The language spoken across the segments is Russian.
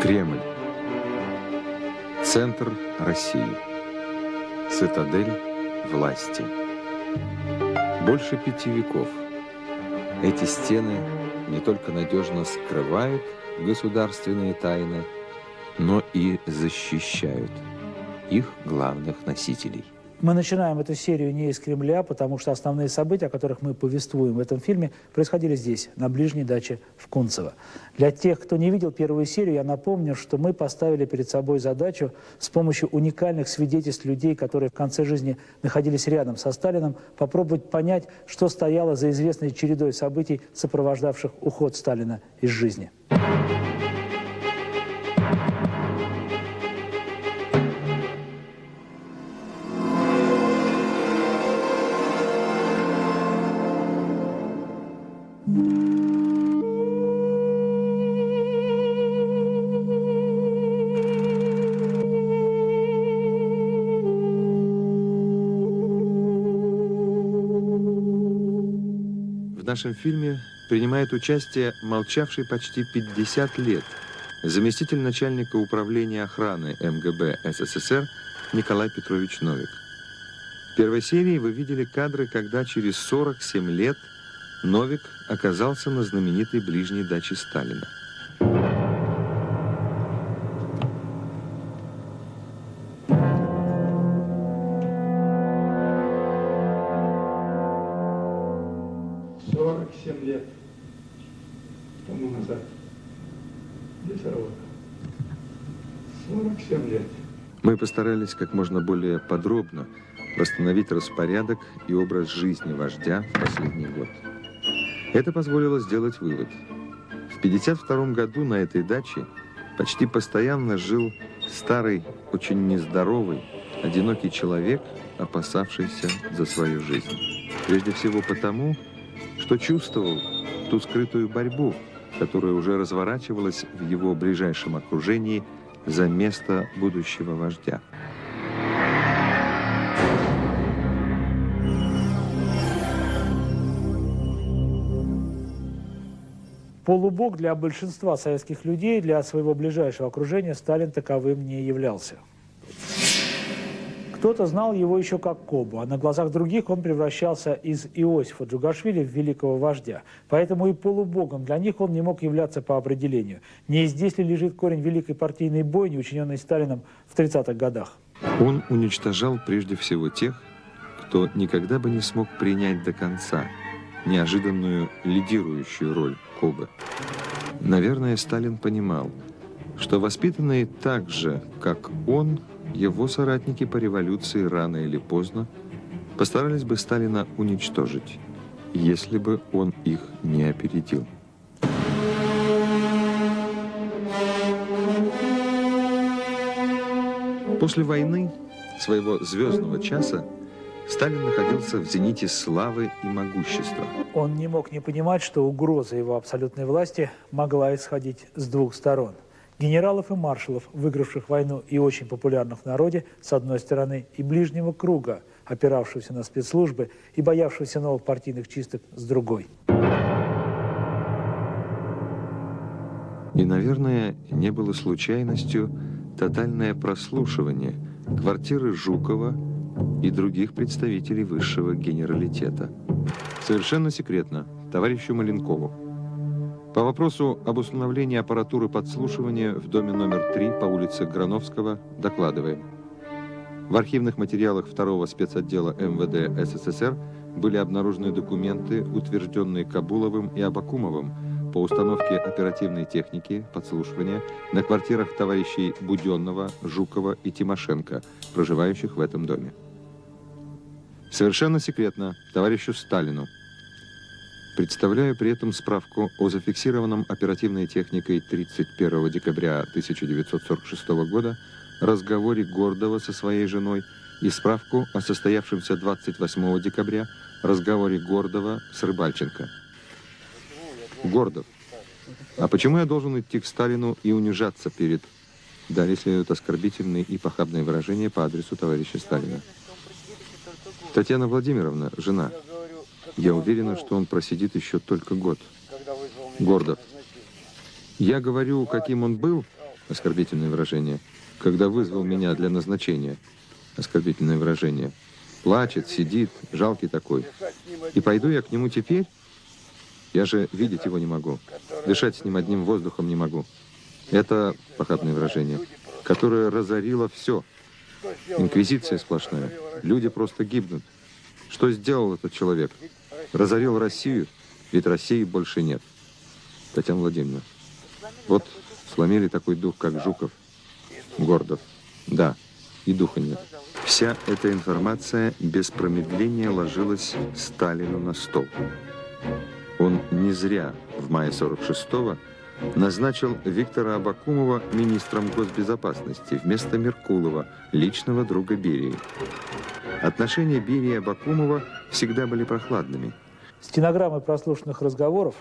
Кремль. Центр России. Цитадель власти. Больше 5 веков. Эти стены не только надежно скрывают государственные тайны, но и защищают их главных носителей. Мы начинаем эту серию не из Кремля, потому что основные события, о которых мы повествуем в этом фильме, происходили здесь, на ближней даче в Кунцево. Для тех, кто не видел первую серию, я напомню, что мы поставили перед собой задачу с помощью уникальных свидетельств людей, которые в конце жизни находились рядом со Сталиным, попробовать понять, что стояло за известной чередой событий, сопровождавших уход Сталина из жизни. В нашем фильме принимает участие молчавший почти 50 лет заместитель начальника управления охраны МГБ СССР Николай Петрович Новик. В первой серии вы видели кадры, когда через 47 лет Новик оказался на знаменитой ближней даче Сталина. Лет тому назад. Лесорог. 47 лет. Мы постарались как можно более подробно восстановить распорядок и образ жизни вождя в последний год. Это позволило сделать вывод. В 1952 году на этой даче почти постоянно жил старый, очень нездоровый, одинокий человек, опасавшийся за свою жизнь. Прежде всего потому, что чувствовал ту скрытую борьбу, которая уже разворачивалась в его ближайшем окружении за место будущего вождя. Полубог для большинства советских людей, для своего ближайшего окружения Сталин таковым не являлся. Кто-то знал его еще как Кобу, а на глазах других он превращался из Иосифа Джугашвили в великого вождя. Поэтому и полубогом для них он не мог являться по определению. Не здесь ли лежит корень великой партийной бойни, учиненной Сталином в 30-х годах? Он уничтожал прежде всего тех, кто никогда бы не смог принять до конца неожиданную лидирующую роль Кобы. Наверное, Сталин понимал, что воспитанные так же, как он, его соратники по революции рано или поздно постарались бы Сталина уничтожить, если бы он их не опередил. После войны, своего звездного часа, Сталин находился в зените славы и могущества. Он не мог не понимать, что угроза его абсолютной власти могла исходить с двух сторон. Генералов и маршалов, выигравших войну и очень популярных в народе, с одной стороны, и ближнего круга, опиравшегося на спецслужбы и боявшегося новых партийных чисток, с другой. И, наверное, не было случайностью тотальное прослушивание квартиры Жукова и других представителей высшего генералитета. Совершенно секретно, товарищу Маленкову. По вопросу об установлении аппаратуры подслушивания в доме номер 3 по улице Грановского докладываем. В архивных материалах 2-го спецотдела МВД СССР были обнаружены документы, утвержденные Кабуловым и Абакумовым по установке оперативной техники подслушивания на квартирах товарищей Буденного, Жукова и Тимошенко, проживающих в этом доме. Совершенно секретно товарищу Сталину. Представляю при этом справку о зафиксированном оперативной техникой 31 декабря 1946 года разговоре Гордова со своей женой и справку о состоявшемся 28 декабря разговоре Гордова с Рыбальченко. Гордов. А почему я должен идти к Сталину и унижаться перед... Далее следуют оскорбительные и похабные выражения по адресу товарища Сталина. Татьяна Владимировна, жена. Я уверена, что он просидит еще только год. Гордов. Я говорю, каким он был, оскорбительное выражение, когда вызвал меня для назначения, оскорбительное выражение, плачет, сидит, жалкий такой. И пойду я к нему теперь? Я же видеть его не могу, дышать с ним одним воздухом не могу. Это похабное выражение, которое разорило все. Инквизиция сплошная. Люди просто гибнут. Что сделал этот человек? Разорил Россию, ведь России больше нет. Татьяна Владимировна, вот сломили такой дух, как Жуков, Гордов. Да, и духа нет. Вся эта информация без промедления ложилась Сталину на стол. Он не зря в мае 46-го назначил Виктора Абакумова министром госбезопасности вместо Меркулова, личного друга Берии. Отношения Берии и Абакумова всегда были прохладными. Стенограммы прослушанных разговоров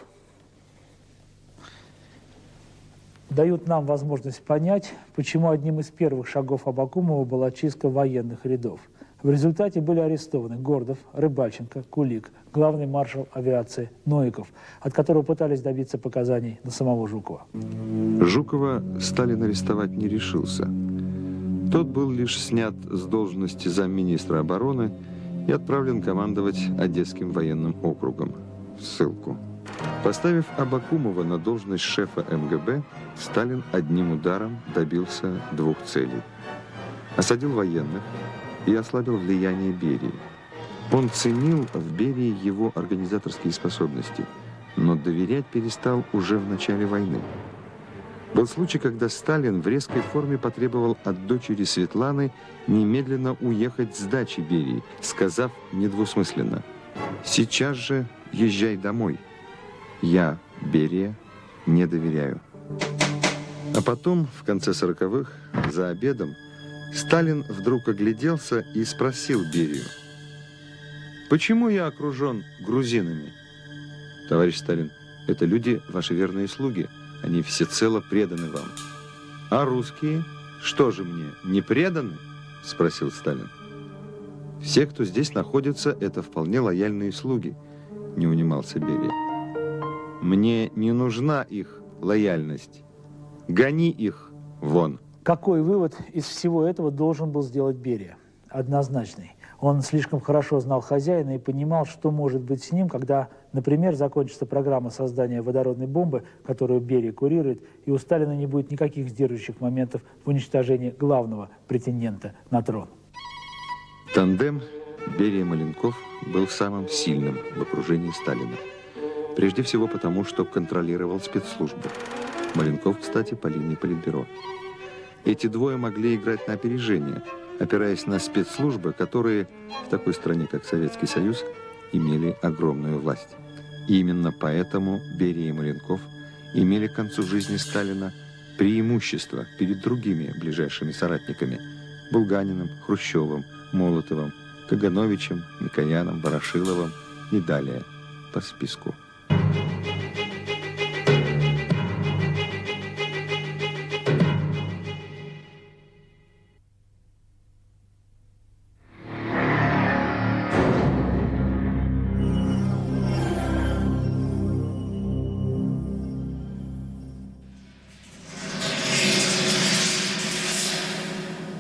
дают нам возможность понять, почему одним из первых шагов Абакумова была чистка военных рядов. В результате были арестованы Гордов, Рыбальченко, Кулик, главный маршал авиации Новиков, от которого пытались добиться показаний на самого Жукова. Жукова Сталин арестовать не решился. Тот был лишь снят с должности замминистра обороны и отправлен командовать Одесским военным округом в ссылку. Поставив Абакумова на должность шефа МГБ, Сталин одним ударом добился двух целей. Осадил военных и ослабил влияние Берии. Он ценил в Берии его организаторские способности, но доверять перестал уже в начале войны. Был случай, когда Сталин в резкой форме потребовал от дочери Светланы немедленно уехать с дачи Берии, сказав недвусмысленно: «Сейчас же езжай домой. Я, Берия, не доверяю». А потом, в конце 40-х, за обедом, Сталин вдруг огляделся и спросил Берию: «Почему я окружен грузинами?» «Товарищ Сталин, это люди, ваши верные слуги. Они всецело преданы вам». «А русские? Что же мне, не преданы?» – спросил Сталин. «Все, кто здесь находится, это вполне лояльные слуги», – не унимался Берия. «Мне не нужна их лояльность. Гони их вон». Какой вывод из всего этого должен был сделать Берия? Однозначный. Он слишком хорошо знал хозяина и понимал, что может быть с ним, когда, например, закончится программа создания водородной бомбы, которую Берия курирует, и у Сталина не будет никаких сдерживающих моментов в уничтожении главного претендента на трон. Тандем Берия-Маленков был самым сильным в окружении Сталина. Прежде всего потому, что контролировал спецслужбы. Маленков, кстати, по линии Политбюро. Эти двое могли играть на опережение, опираясь на спецслужбы, которые в такой стране, как Советский Союз, имели огромную власть. И именно поэтому Берия и Маленков имели к концу жизни Сталина преимущество перед другими ближайшими соратниками – Булганиным, Хрущевым, Молотовым, Кагановичем, Микояном, Ворошиловым и далее по списку.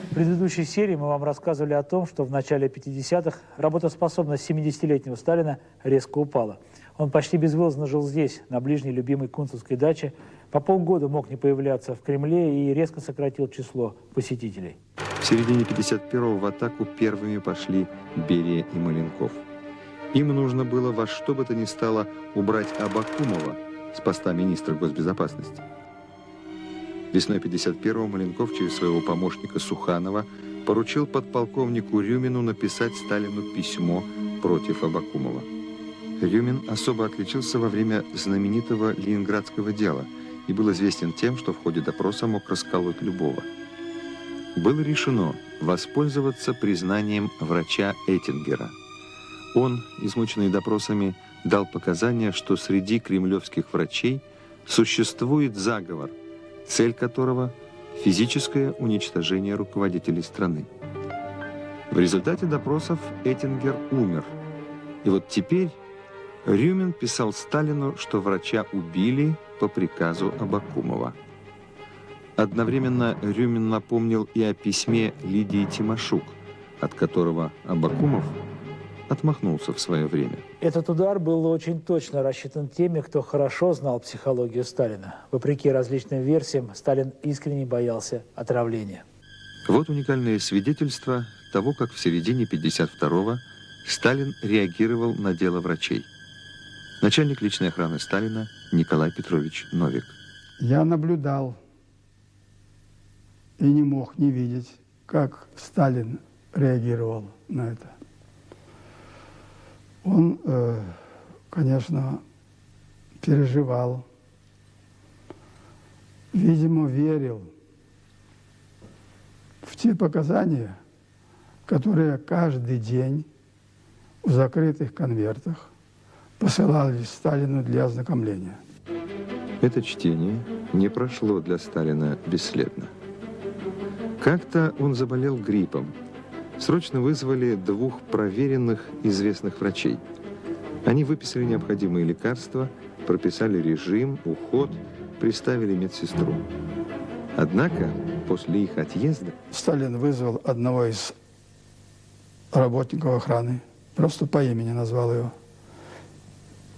В предыдущей серии мы вам рассказывали о том, что в начале 50-х работоспособность 70-летнего Сталина резко упала. Он почти безвылазно жил здесь, на ближней любимой кунцевской даче, по полгода мог не появляться в Кремле и резко сократил число посетителей. В середине 51-го в атаку первыми пошли Берия и Маленков. Им нужно было во что бы то ни стало убрать Абакумова с поста министра госбезопасности. Весной 51-го Маленков через своего помощника Суханова поручил подполковнику Рюмину написать Сталину письмо против Абакумова. Рюмин особо отличился во время знаменитого ленинградского дела и был известен тем, что в ходе допроса мог расколоть любого. Было решено воспользоваться признанием врача Эттингера. Он, измученный допросами, дал показания, что среди кремлевских врачей существует заговор, цель которого – физическое уничтожение руководителей страны. В результате допросов Эттингер умер. И вот теперь Рюмин писал Сталину, что врача убили по приказу Абакумова. Одновременно Рюмин напомнил и о письме Лидии Тимошук, от которого Абакумов отмахнулся в свое время. Этот удар был очень точно рассчитан теми, кто хорошо знал психологию Сталина. Вопреки различным версиям, Сталин искренне боялся отравления. Вот уникальное свидетельство того, как в середине 1952-го Сталин реагировал на дело врачей. Начальник личной охраны Сталина Николай Петрович Новик. Я наблюдал и не мог не видеть, как Сталин реагировал на это. Он, конечно, переживал, видимо, верил в те показания, которые каждый день в закрытых конвертах посылались Сталину для ознакомления. Это чтение не прошло для Сталина бесследно. Как-то он заболел гриппом. Срочно вызвали двух проверенных известных врачей. Они выписали необходимые лекарства, прописали режим, уход, приставили медсестру. Однако после их отъезда Сталин вызвал одного из работников охраны, просто по имени назвал его.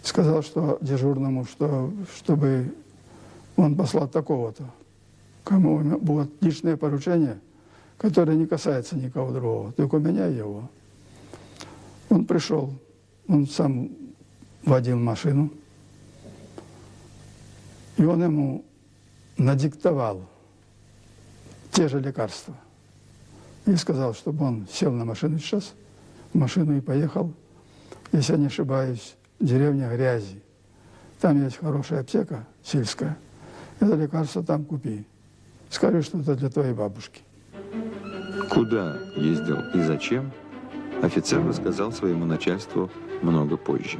Сказал, что дежурному, чтобы он послал такого-то, кому будет личное поручение, которое не касается никого другого, только меня и его. Он пришел, он сам водил машину, и он ему надиктовал те же лекарства. И сказал, чтобы он сел на машину сейчас, в машину и поехал, если я не ошибаюсь, деревня Грязи. Там есть хорошая аптека сельская. Это лекарство там купи. Скажи, что это для твоей бабушки. куда ездил и зачем, офицер рассказал своему начальству много позже.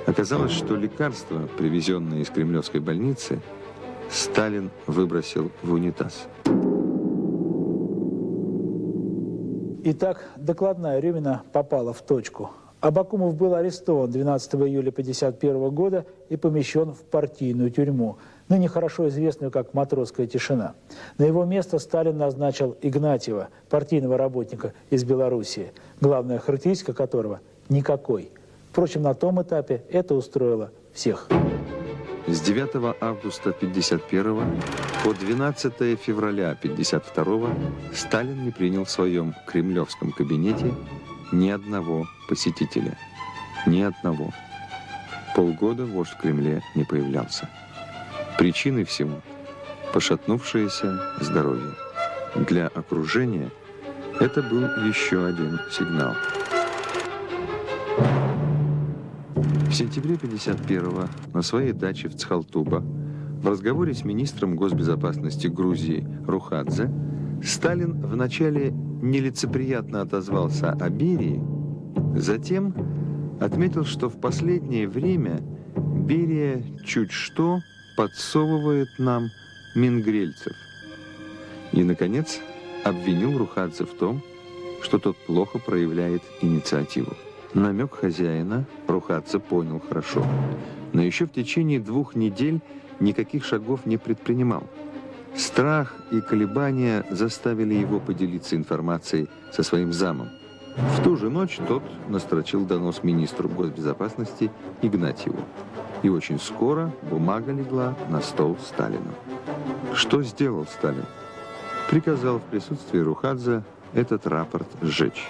Оказалось, что лекарства, привезенные из Кремлевской больницы, Сталин выбросил в унитаз. Итак, докладная Рюмина попала в точку. Абакумов был арестован 12 июля 1951 года и помещен в партийную тюрьму, ныне хорошо известную как «Матросская тишина». На его место Сталин назначил Игнатьева, партийного работника из Белоруссии, главная характеристика которого – никакой. Впрочем, на том этапе это устроило всех. С 9 августа 1951 по 12 февраля 1952 Сталин не принял в своем кремлевском кабинете ни одного посетителя. Ни одного. Полгода вождь в Кремле не появлялся. Причиной всему – пошатнувшееся здоровье. Для окружения это был еще один сигнал. В сентябре 1951 на своей даче в Цхалтуба в разговоре с министром госбезопасности Грузии Рухадзе Сталин вначале нелицеприятно отозвался о Берии, затем отметил, что в последнее время Берия чуть что подсовывает нам мингрельцев. И, наконец, обвинил Рухадзе в том, что тот плохо проявляет инициативу. Намек хозяина Рухадзе понял хорошо, но еще в течение 2 недель никаких шагов не предпринимал. Страх и колебания заставили его поделиться информацией со своим замом. В ту же ночь тот настрочил донос министру госбезопасности Игнатьеву. И очень скоро бумага легла на стол Сталину. Что сделал Сталин? Приказал в присутствии Рухадзе этот рапорт сжечь.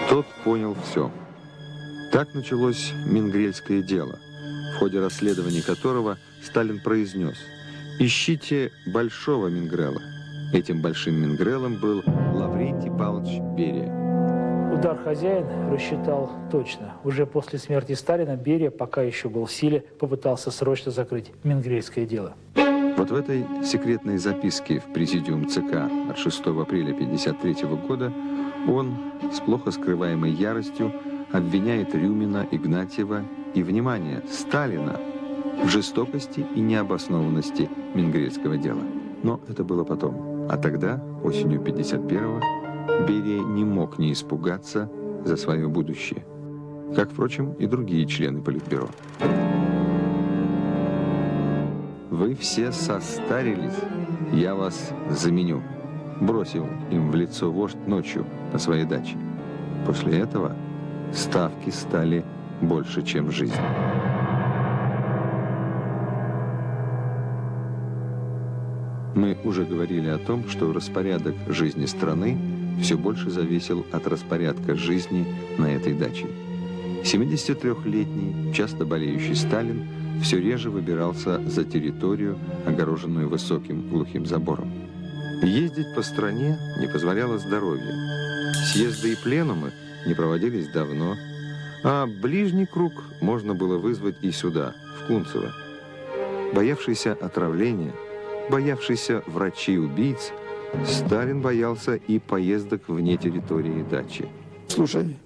Тот понял все. Так началось мингрельское дело, в ходе расследования которого Сталин произнес: «Ищите большого Мингрела». Этим большим Мингрелом был Лаврентий Павлович Берия. Удар хозяин рассчитал точно. Уже после смерти Сталина Берия, пока еще был в силе, попытался срочно закрыть мингрельское дело. Вот в этой секретной записке в президиум ЦК от 6 апреля 1953 года он с плохо скрываемой яростью обвиняет Рюмина, Игнатьева и, внимание, Сталина в жестокости и необоснованности мингрельского дела. Но это было потом. А тогда, осенью 1951-го, Берия не мог не испугаться за свое будущее. Как, впрочем, и другие члены Политбюро. вы все состарились, я вас заменю», бросил им в лицо вождь ночью на своей даче. После этого ставки стали больше, чем жизнь. Мы уже говорили о том, что распорядок жизни страны все больше зависел от распорядка жизни на этой даче. 73-летний, часто болеющий Сталин все реже выбирался за территорию, огороженную высоким глухим забором. Ездить по стране не позволяло здоровье. Съезды и пленумы не проводились давно, а ближний круг можно было вызвать и сюда, в Кунцево. Боявшийся отравления, боявшийся врачей-убийц, Сталин боялся и поездок вне территории дачи. Слушай,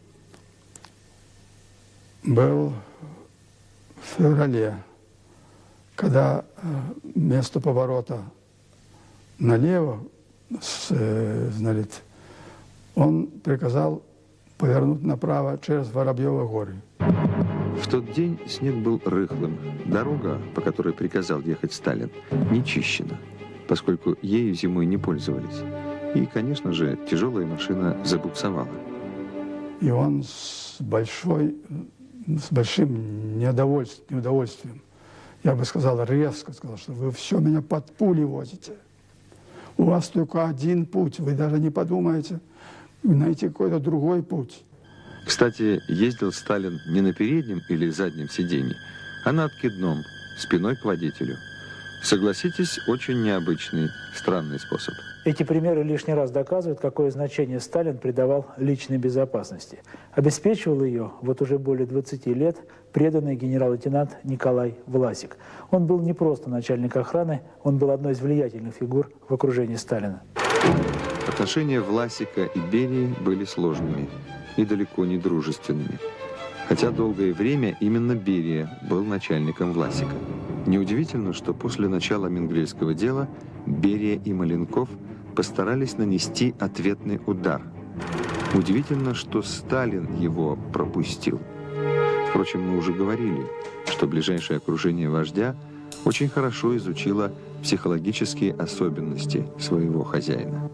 был в феврале, когда место поворота налево, значит, он приказал повернуть направо через Воробьевы горы. В тот день снег был рыхлым. Дорога, по которой приказал ехать Сталин, не чищена, поскольку ею зимой не пользовались. И, конечно же, тяжелая машина забуксовала. И он с большим неудовольствием, я бы сказал, резко сказал, что вы все меня под пули возите. У вас только один путь, вы даже не подумаете найти какой-то другой путь. Кстати, ездил Сталин не на переднем или заднем сиденье, а на откидном, спиной к водителю. Согласитесь, очень необычный, странный способ. Эти примеры лишний раз доказывают, какое значение Сталин придавал личной безопасности. Обеспечивал ее, вот уже более 20 лет, преданный генерал-лейтенант Николай Власик. Он был не просто начальник охраны, он был одной из влиятельных фигур в окружении Сталина. Отношения Власика и Берии были сложными и далеко не дружественными. Хотя долгое время именно Берия был начальником Власика. Неудивительно, что после начала Менгрельского дела Берия и Маленков постарались нанести ответный удар. Удивительно, что Сталин его пропустил. Впрочем, мы уже говорили, что ближайшее окружение вождя очень хорошо изучило психологические особенности своего хозяина.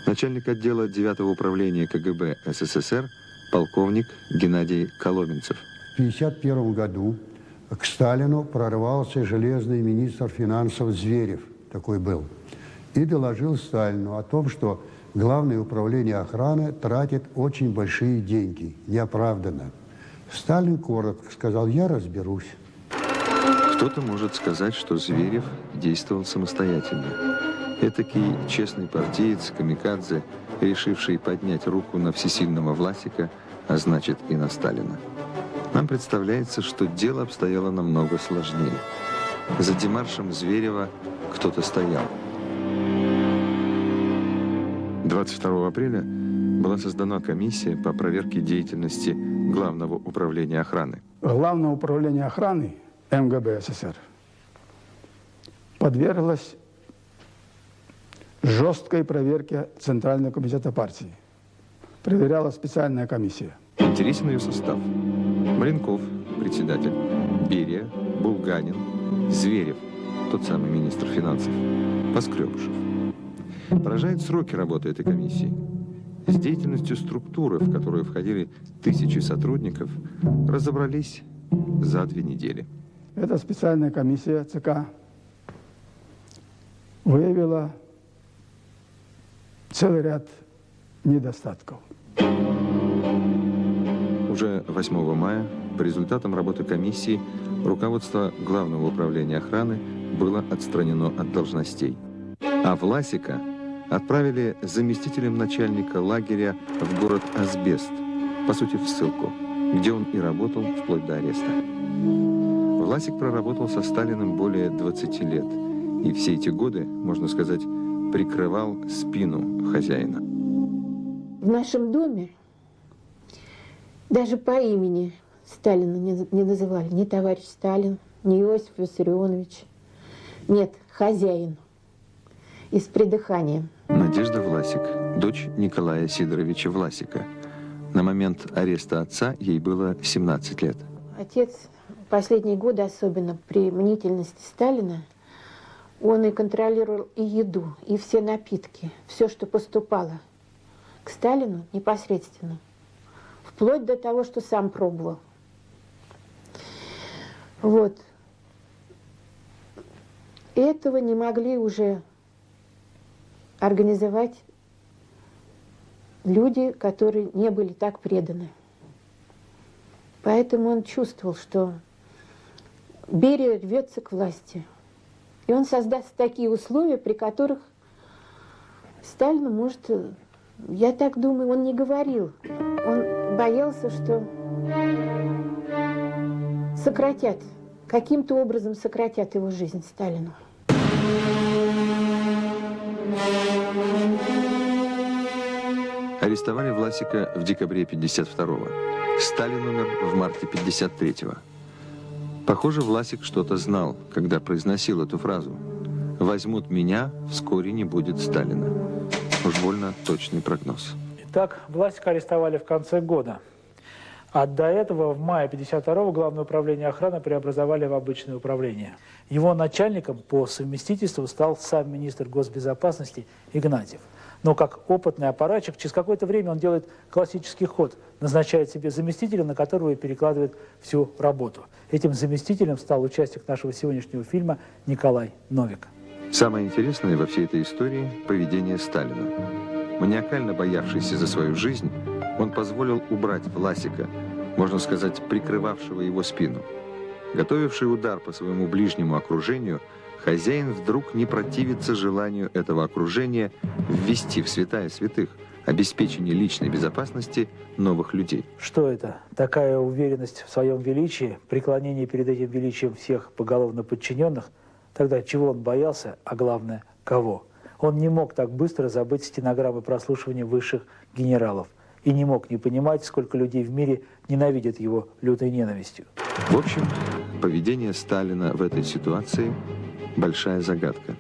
Начальник отдела 9-го управления КГБ СССР полковник Геннадий Коломенцев. В 1951 году к Сталину прорвался железный министр финансов Зверев, такой был, и доложил Сталину о том, что Главное управление охраны тратит очень большие деньги, неоправданно. Сталин коротко сказал: «Я разберусь». Кто-то может сказать, что Зверев действовал самостоятельно. Этакий честный партиец, камикадзе, решивший поднять руку на всесильного Власика, а значит и на Сталина. Нам представляется, что дело обстояло намного сложнее. За демаршем Зверева кто-то стоял. 22 апреля была создана комиссия по проверке деятельности Главного управления охраны. Главное управление охраны МГБ СССР подверглось жесткой проверке Центрального комитета партии. Проверяла специальная комиссия. Интересен ее состав. Маленков, председатель, Берия, Булганин, Зверев, тот самый министр финансов, Поскребышев. Поражают сроки работы этой комиссии. С деятельностью структуры, в которую входили тысячи сотрудников, разобрались за 2 недели. Эта специальная комиссия ЦК выявила целый ряд недостатков. Уже 8 мая по результатам работы комиссии руководство Главного управления охраны было отстранено от должностей. А Власика отправили заместителем начальника лагеря в город Асбест, по сути в ссылку, где он и работал вплоть до ареста. Власик проработал со Сталиным более 20 лет, и все эти годы, можно сказать, прикрывал спину хозяина. В нашем доме даже по имени Сталина не называли. Ни товарищ Сталин, ни Иосиф Виссарионович. Нет, хозяин. И с придыханием. Надежда Власик, дочь Николая Сидоровича Власика. На момент ареста отца ей было 17 лет. Отец последние годы, особенно при мнительности Сталина, он и контролировал и еду, и все напитки, все, что поступало к Сталину непосредственно, вплоть до того, что сам пробовал. Вот. Этого не могли уже организовать люди, которые не были так преданы. Поэтому он чувствовал, что Берия рвется к власти. И он создаст такие условия, при которых Сталину может, я так думаю, он не говорил. Он боялся, что сократят, каким-то образом сократят его жизнь Сталину. Арестовали Власика в декабре 52-го. Сталин умер в марте 53-го. Похоже, Власик что-то знал, когда произносил эту фразу. «Возьмут меня, вскоре не будет Сталина». Уж больно точный прогноз. Итак, Власика арестовали в конце года. А до этого, в мае 52-го, Главное управление охраны преобразовали в обычное управление. Его начальником по совместительству стал сам министр госбезопасности Игнатьев. Но как опытный аппаратчик, через какое-то время он делает классический ход, назначает себе заместителя, на которого и перекладывает всю работу. Этим заместителем стал участник нашего сегодняшнего фильма Николай Новик. Самое интересное во всей этой истории – поведение Сталина. Маниакально боявшийся за свою жизнь, он позволил убрать Власика, можно сказать, прикрывавшего его спину. Готовивший удар по своему ближнему окружению, хозяин вдруг не противится желанию этого окружения ввести в святая святых обеспечение личной безопасности новых людей. Что это? Такая уверенность в своем величии, преклонение перед этим величием всех поголовно подчиненных? Тогда чего он боялся, а главное, кого? Он не мог так быстро забыть стенограммы прослушивания высших генералов и не мог не понимать, сколько людей в мире ненавидят его лютой ненавистью. В общем, поведение Сталина в этой ситуации – большая загадка.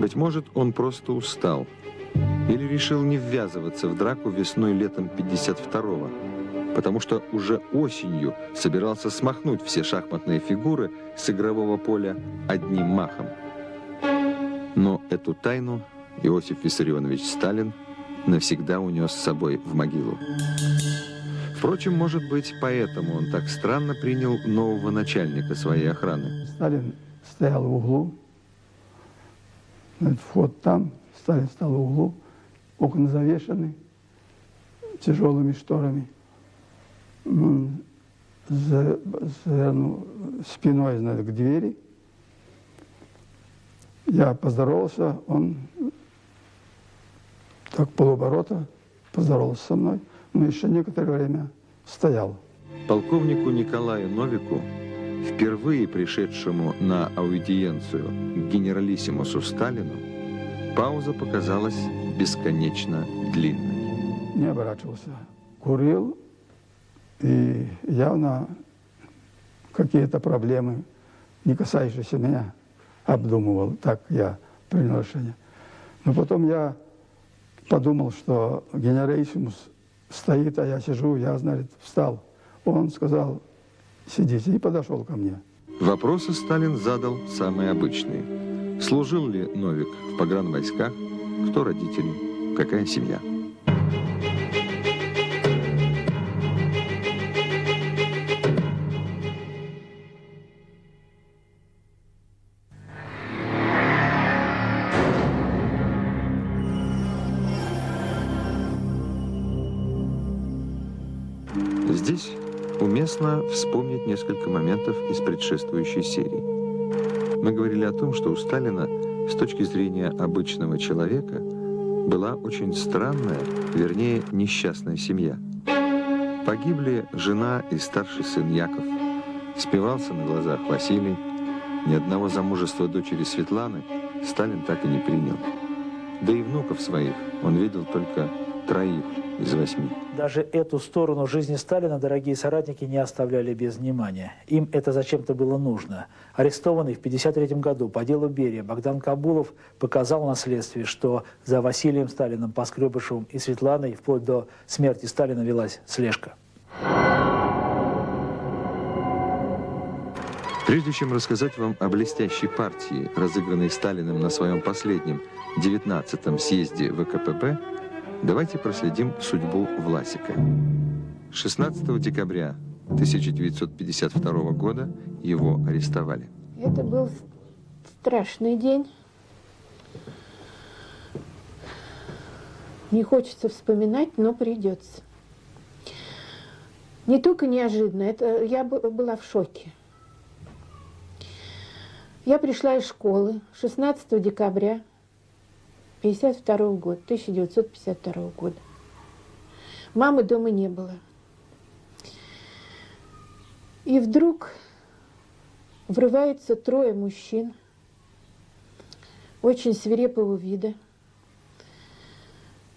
Быть может, он просто устал или решил не ввязываться в драку весной-летом 52-го, потому что уже осенью собирался смахнуть все шахматные фигуры с игрового поля одним махом. Но эту тайну Иосиф Виссарионович Сталин навсегда унес с собой в могилу. Впрочем, может быть, поэтому он так странно принял нового начальника своей охраны. Сталин стоял в углу, вход там, Сталин стал в углу, окна завешаны тяжелыми шторами. Завернул спиной, к двери. Я поздоровался, он так полуоборота поздоровался со мной, но еще некоторое время стоял. Полковнику Николаю Новику, впервые пришедшему на аудиенцию к генералиссимусу Сталину, пауза показалась бесконечно длинной. Не оборачивался, курил и явно какие-то проблемы, не касающиеся меня, обдумывал. Так я принял решение. Но потом я подумал, что генералиссимус стоит, а я сижу, я, значит, встал. Он сказал: сидите, и подошел ко мне. Вопросы Сталин задал самые обычные. Служил ли Новик в погранвойсках? Кто родители? Какая семья? Здесь уместно вспомнить несколько моментов из предшествующей серии. Мы говорили о том, что у Сталина, с точки зрения обычного человека, была очень странная, вернее, несчастная семья. Погибли жена и старший сын Яков, спивался на глазах Василий, ни одного замужества дочери Светланы Сталин так и не принял. Да и внуков своих он видел только 3 из 8. Даже эту сторону жизни Сталина дорогие соратники не оставляли без внимания. Им это зачем-то было нужно. Арестованный в 1953 году по делу Берия Богдан Кабулов показал на следствии, что за Василием Сталиным, Поскребышевым и Светланой вплоть до смерти Сталина велась слежка. Прежде чем рассказать вам о блестящей партии, разыгранной Сталиным на своем последнем 19-м съезде ВКПБ, давайте проследим судьбу Власика. 16 декабря 1952 года его арестовали. Это был страшный день. Не хочется вспоминать, но придется. Не только неожиданно, это я была в шоке. Я пришла из школы 16 декабря 1952 года. Мамы дома не было. И вдруг врывается трое мужчин, очень свирепого вида,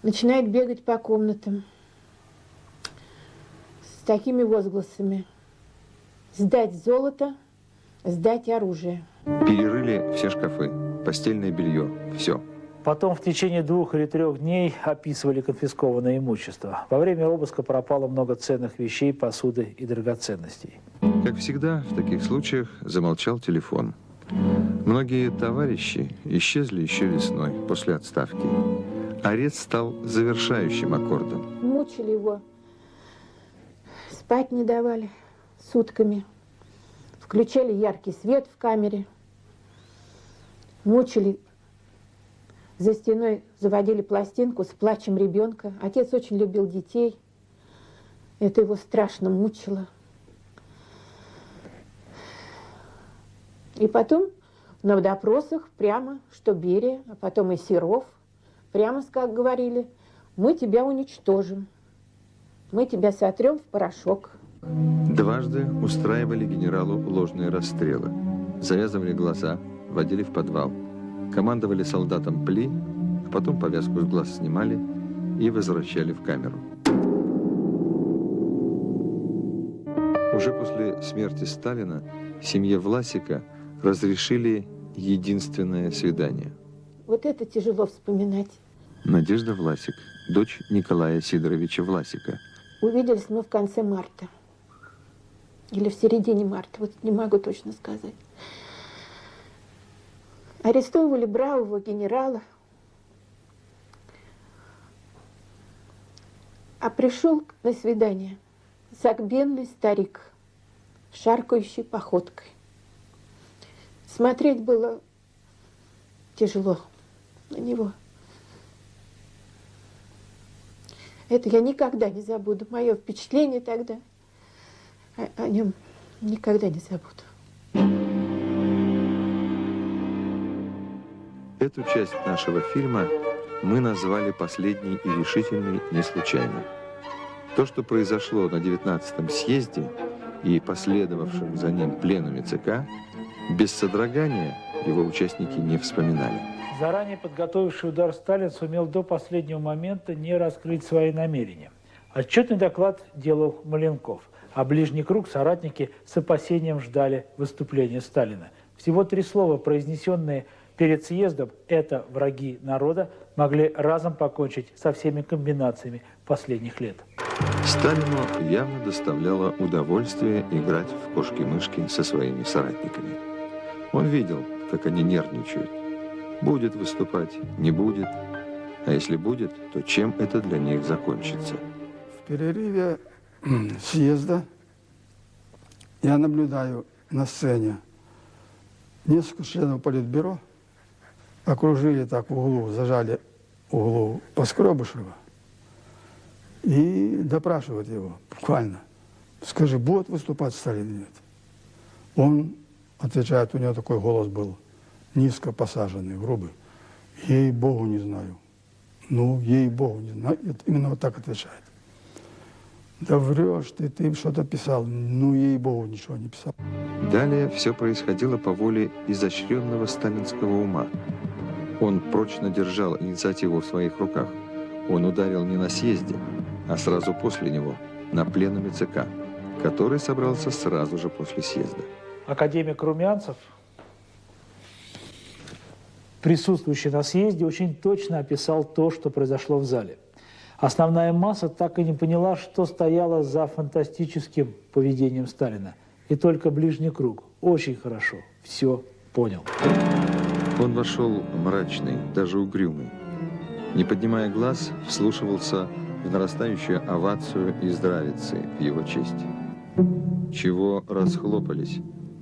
начинает бегать по комнатам с такими возгласами: сдать золото, сдать оружие. Перерыли все шкафы, постельное белье, все. Потом в течение 2 или 3 дней описывали конфискованное имущество. Во время обыска пропало много ценных вещей, посуды и драгоценностей. Как всегда, в таких случаях замолчал телефон. Многие товарищи исчезли еще весной, после отставки. Арест стал завершающим аккордом. Мучили его, спать не давали сутками, включали яркий свет в камере, мучили, за стеной заводили пластинку с плачем ребенка. Отец очень любил детей, это его страшно мучило. И потом на допросах прямо, что Берия, а потом и Серов, прямо как говорили: мы тебя уничтожим, мы тебя сотрем в порошок. Дважды устраивали генералу ложные расстрелы. Завязывали глаза, водили в подвал. Командовали солдатам пли, а потом повязку с глаз снимали и возвращали в камеру. Уже после смерти Сталина семье Власика разрешили единственное свидание. Вот это тяжело вспоминать. Надежда Власик, дочь Николая Сидоровича Власика. Увиделись мы в конце марта. Или в середине марта, вот не могу точно сказать. Арестовывали бравого генерала. А пришел на свидание согбенный старик, шаркающий походкой. Смотреть было тяжело на него. Это я никогда не забуду. Мое впечатление тогда о нем никогда не забуду. Эту часть нашего фильма мы назвали «Последний и решительный» не случайно. То, что произошло на 19-м съезде и последовавшем за ним пленуме ЦК, без содрогания его участники не вспоминали. Заранее подготовивший удар Сталин сумел до последнего момента не раскрыть свои намерения. Отчетный доклад делал Маленков, а ближний круг соратники с опасением ждали выступления Сталина. Всего 3 слова, произнесенные перед съездом «это враги народа», могли разом покончить со всеми комбинациями последних лет. Сталину явно доставляло удовольствие играть в кошки-мышки со своими соратниками. Он видел, как они нервничают. Будет выступать, не будет. А если будет, то чем это для них закончится? В перерыве съезда я наблюдаю на сцене несколько членов Политбюро, окружили так в углу, зажали в углу Поскребышева и допрашивают его буквально. Скажи, будет выступать Сталин или нет? Он отвечает, у него такой голос был, низко посаженный, грубый. Ей-богу, не знаю. Ну, ей-богу, не знаю. Именно вот так отвечает. Да врешь ты что-то писал. Ну, ей-богу, ничего не писал. Далее все происходило по воле изощренного сталинского ума. Он прочно держал инициативу в своих руках. Он ударил не на съезде, а сразу после него, на пленуме ЦК, который собрался сразу же после съезда. Академик Румянцев, присутствующий на съезде, очень точно описал то, что произошло в зале. Основная масса так и не поняла, что стояло за фантастическим поведением Сталина. И только ближний круг очень хорошо все понял. Он вошел мрачный, даже угрюмый. Не поднимая глаз, вслушивался в нарастающую овацию и здравицы в его честь. «Чего расхлопались?»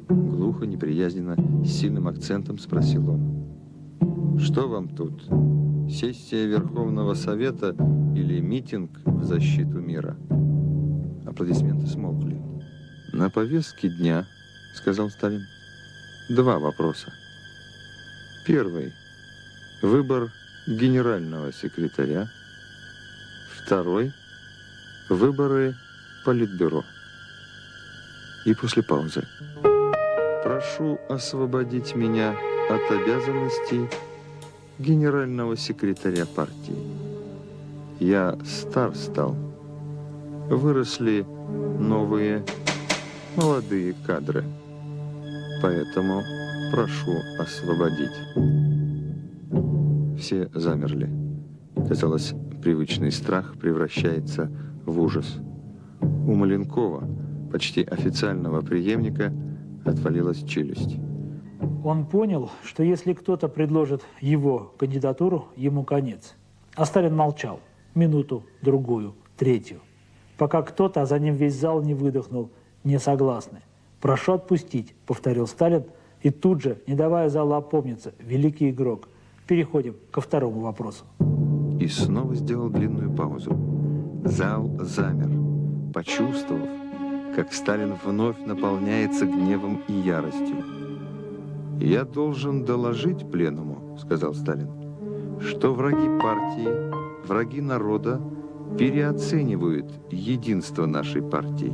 Глухо, неприязненно, с сильным акцентом спросил он. «Что вам тут? Сессия Верховного Совета или митинг в защиту мира?» Аплодисменты смолкли. «На повестке дня, — сказал Сталин, — 2 вопроса. Первый — выбор генерального секретаря. Второй — выборы Политбюро». И после паузы. «Прошу освободить меня от обязанностей генерального секретаря партии. Я стар стал. Выросли новые молодые кадры. Поэтому прошу освободить». Все замерли. Казалось, привычный страх превращается в ужас. У Маленкова, почти официального преемника, отвалилась челюсть. Он понял, что если кто-то предложит его кандидатуру, ему конец. А Сталин молчал. Минуту, другую, третью. Пока кто-то, а за ним весь зал не выдохнул: «Не согласны». «Прошу отпустить», — повторил Сталин, и тут же, не давая залу опомниться: «Великий игрок, переходим ко второму вопросу». И снова сделал длинную паузу. Зал замер, почувствовав, как Сталин вновь наполняется гневом и яростью. «Я должен доложить пленуму, — сказал Сталин, — что враги партии, враги народа переоценивают единство нашей партии.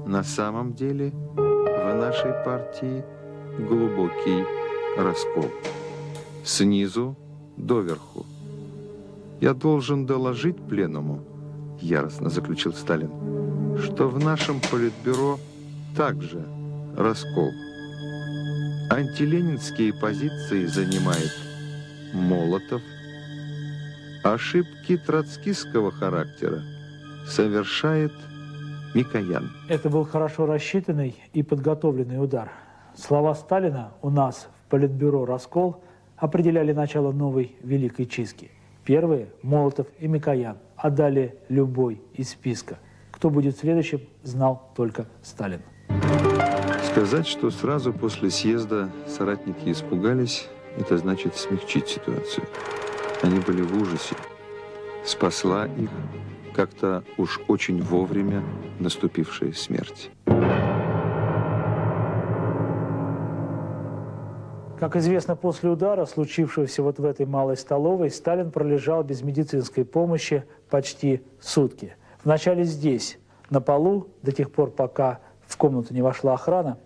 На самом деле в нашей партии глубокий раскол. Снизу доверху. Я должен доложить пленуму, — яростно заключил Сталин, — что в нашем политбюро также раскол. Антиленинские позиции занимает Молотов. Ошибки троцкистского характера совершает Микоян». Это был хорошо рассчитанный и подготовленный удар. Слова Сталина «у нас в Политбюро раскол» определяли начало новой великой чистки. Первые – Молотов и Микоян, а далее любой из списка. Кто будет следующим, знал только Сталин. Сказать, что сразу после съезда соратники испугались, это значит смягчить ситуацию. Они были в ужасе. Спасла их как-то уж очень вовремя наступившая смерть. Как известно, после удара, случившегося вот в этой малой столовой, Сталин пролежал без медицинской помощи почти сутки. Вначале здесь, на полу, до тех пор, пока в комнату не вошла охрана,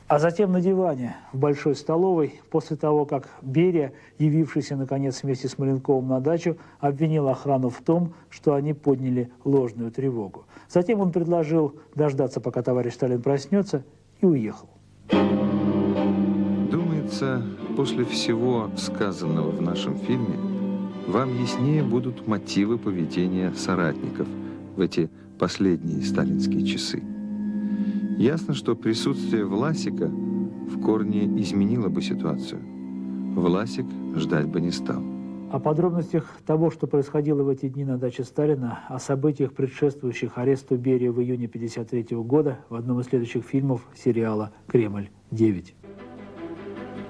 а затем на диване в большой столовой, после того, как Берия, явившийся, наконец, вместе с Маленковым на дачу, обвинил охрану в том, что они подняли ложную тревогу. Затем он предложил дождаться, пока товарищ Сталин проснется, и уехал. Думается, после всего сказанного в нашем фильме, вам яснее будут мотивы поведения соратников в эти последние сталинские часы. Ясно, что присутствие Власика в корне изменило бы ситуацию. Власик ждать бы не стал. О подробностях того, что происходило в эти дни на даче Сталина, о событиях, предшествующих аресту Берии в июне 1953 года, в одном из следующих фильмов сериала «Кремль-9».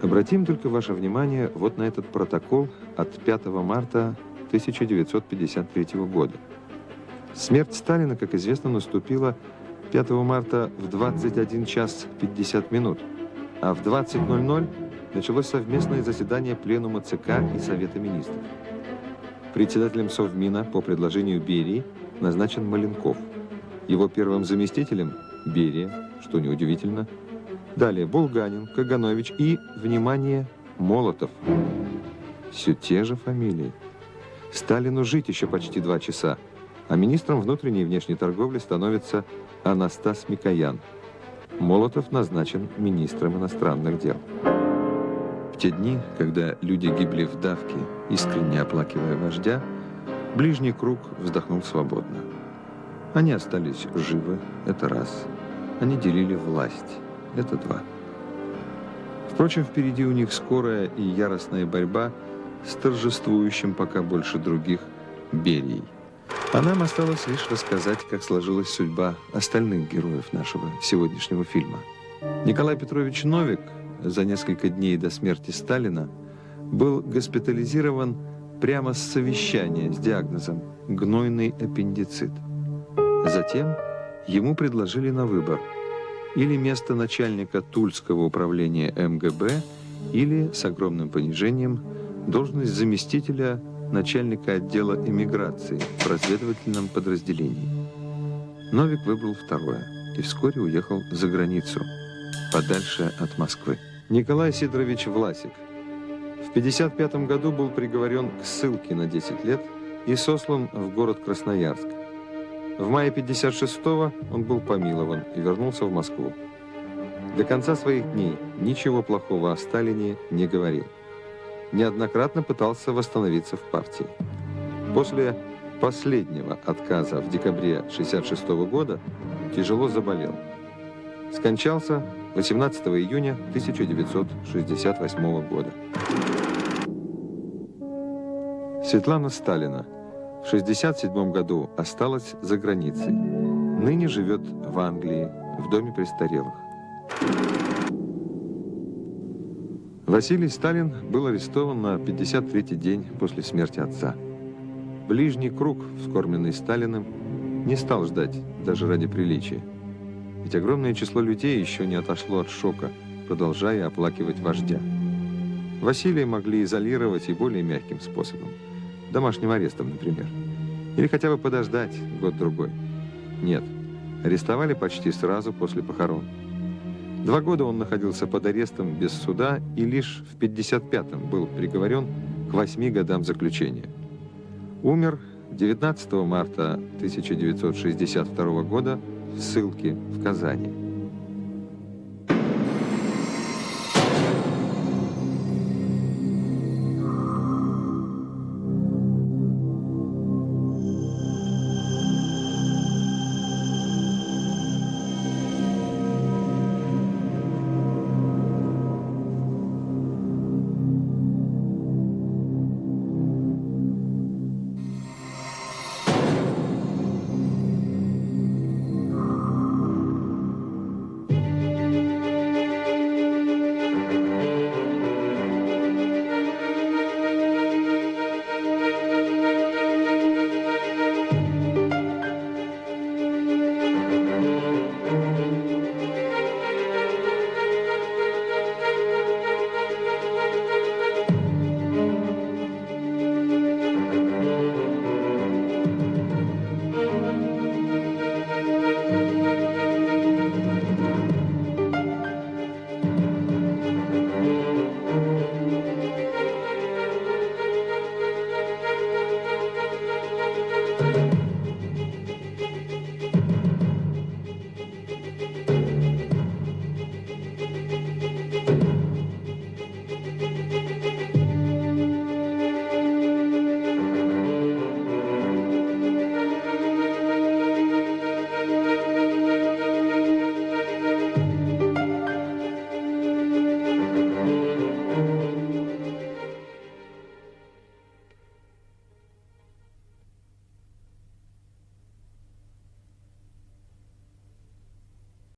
Обратим только ваше внимание вот на этот протокол от 5 марта 1953 года. Смерть Сталина, как известно, наступила 5 марта в 21 час 50 минут, а в 20:00 началось совместное заседание Пленума ЦК и Совета Министров. Председателем Совмина по предложению Берии назначен Маленков. Его первым заместителем – Берия, что неудивительно. Далее Булганин, Каганович и, внимание, Молотов. Все те же фамилии. Сталину жить еще почти 2 часа, а министром внутренней и внешней торговли становится Анастас Микоян. Молотов назначен министром иностранных дел. В те дни, когда люди гибли в давке, искренне оплакивая вождя, ближний круг вздохнул свободно. Они остались живы, это раз. Они делили власть, это два. Впрочем, впереди у них скорая и яростная борьба с торжествующим пока больше других Берией. А нам осталось лишь рассказать, как сложилась судьба остальных героев нашего сегодняшнего фильма. Николай Петрович Новик за несколько дней до смерти Сталина был госпитализирован прямо с совещания с диагнозом «гнойный аппендицит». Затем ему предложили на выбор или место начальника Тульского управления МГБ, или, с огромным понижением, должность заместителя начальника отдела эмиграции в разведывательном подразделении. Новик выбрал второе и вскоре уехал за границу, подальше от Москвы. Николай Сидорович Власик в 1955 году был приговорен к ссылке на 10 лет и сослан в город Красноярск. В мае 1956-го он был помилован и вернулся в Москву. До конца своих дней ничего плохого о Сталине не говорил. Неоднократно пытался восстановиться в партии. После последнего отказа в декабре 1966 года тяжело заболел. Скончался 18 июня 1968 года. Светлана Сталина в 1967 году осталась за границей. Ныне живет в Англии, в доме престарелых. Василий Сталин был арестован на 53-й день после смерти отца. Ближний круг, вскормленный Сталиным, не стал ждать даже ради приличия. Ведь огромное число людей еще не отошло от шока, продолжая оплакивать вождя. Василия могли изолировать и более мягким способом. Домашним арестом, например. Или хотя бы подождать год-другой. Нет, арестовали почти сразу после похорон. 2 года он находился под арестом без суда и лишь в 1955-м был приговорен к 8 годам заключения. Умер 19 марта 1962 года в ссылке в Казани.